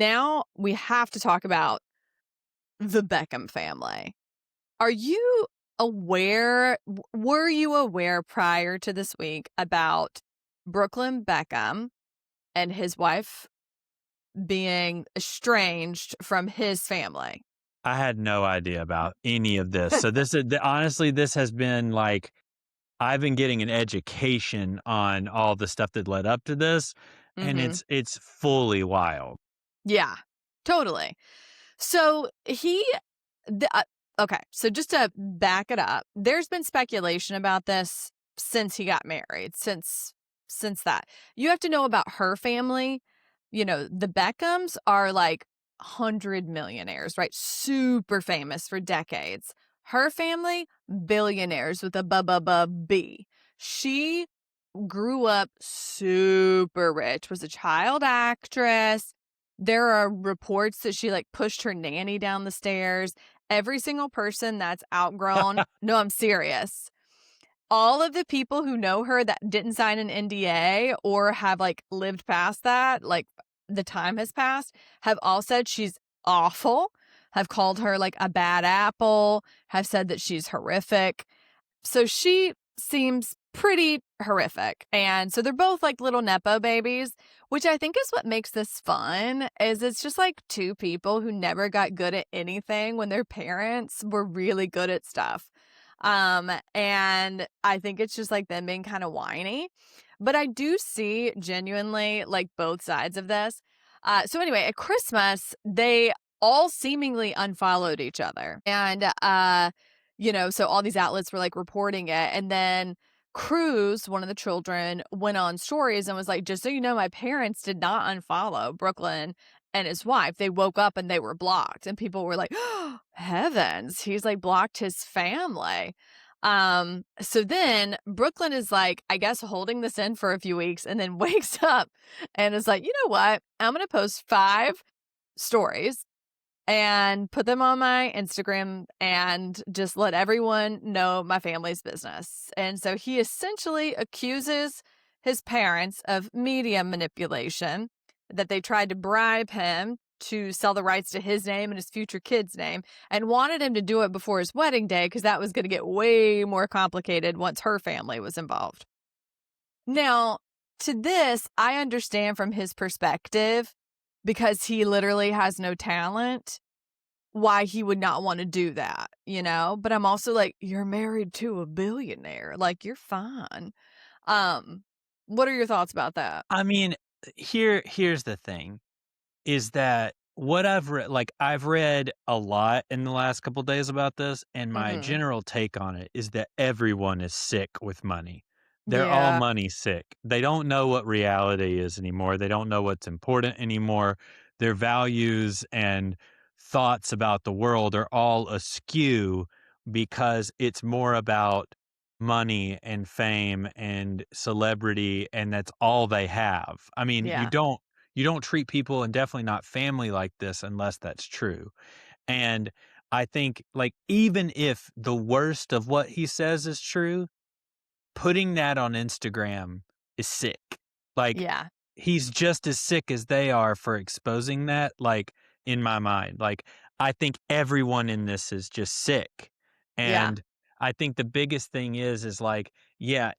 Now we have to talk about the Beckham family. Are you were you aware prior to this week about Brooklyn Beckham and his wife being estranged from his family? I had no idea about any of this. So this is honestly, this has been like I've been getting an education on all the stuff that led up to this, and Mhm. it's fully wild. Yeah, totally. So the, uh, okay, so just to back it up, there's been speculation about this since he got married, since that. You have to know about her family. You know, the Beckhams are like 100 millionaires, right? Super famous for decades. Her family, billionaires with a B. She grew up super rich, was a child actress. There are reports that she, like, pushed her nanny down the stairs. Every single person that's outgrown no, I'm serious. All of the people who know her that didn't sign an NDA or have, like, lived past that, like, the time has passed, have all said she's awful, have called her, like, a bad apple, have said that she's horrific. So she seems pretty horrific. And so they're both like little Nepo babies, which I think is what makes this fun is it's just like two people who never got good at anything when their parents were really good at stuff. And I think it's just like them being kind of whiny. But I do see genuinely like both sides of this. So anyway, at Christmas, they all seemingly unfollowed each other. And so all these outlets were like reporting it. And then Cruz, one of the children, went on stories and was like, just so you know, my parents did not unfollow Brooklyn and his wife. They woke up and they were blocked. And people were like, oh, heavens, he's like blocked his family. So then Brooklyn is like, I guess, holding this in for a few weeks and then wakes up and is like, you know what? I'm going to post 5 stories and put them on my Instagram and just let everyone know my family's business. And so he essentially accuses his parents of media manipulation, that they tried to bribe him to sell the rights to his name and his future kid's name, and wanted him to do it before his wedding day because that was going to get way more complicated once her family was involved. Now, to this, I understand from his perspective because he literally has no talent why he would not wanna do that, you know? But I'm also like, "You're married to a billionaire, like, you're fine." Um, what are your thoughts about that? I mean, here's the thing is that what I've read a lot in the last couple days about this, and my Mhm. general take on it is that everyone is sick with money. They're all Yeah. money sick. They don't know what reality is anymore. They don't know what's important anymore. Their values and thoughts about the world are all askew because it's more about money and fame and celebrity, and that's all they have. I mean, Yeah. you don't treat people and definitely not family like this unless that's true. And I think like even if the worst of what he says is true, putting that on Instagram is sick. Like Yeah. he's just as sick as they are for exposing that, like in my mind. Like I think everyone in this is just sick. Yeah. And I think the biggest thing is like, yeah,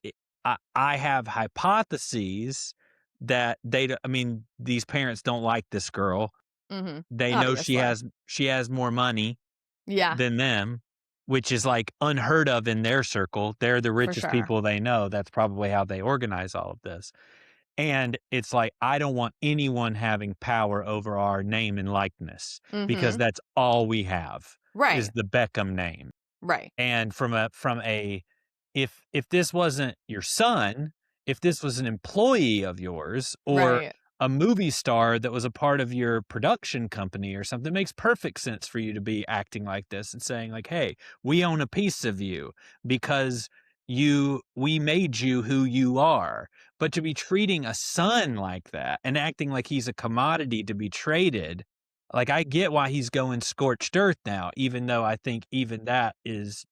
I have hypotheses that I mean, these parents don't like this girl. Mhm. They know Obviously. she has more money Yeah, than them, which is, like, unheard of in their circle. They're the for richest sure. people they know. That's probably how they organize all of this. And it's like, I don't want anyone having power over our name and likeness because Mhm. that's all we have is Right. the Beckham name. Right. And from a if this wasn't your son, if this was an employee of yours or Right. a movie star that was a part of your production company or something, it makes perfect sense for you to be acting like this and saying like, "Hey, we own a piece of you because we made you who you are." But to be treating a son like that and acting like he's a commodity to be traded, like, I get why he's going scorched earth now, even though I think even that is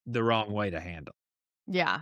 the wrong way to handle. Yeah.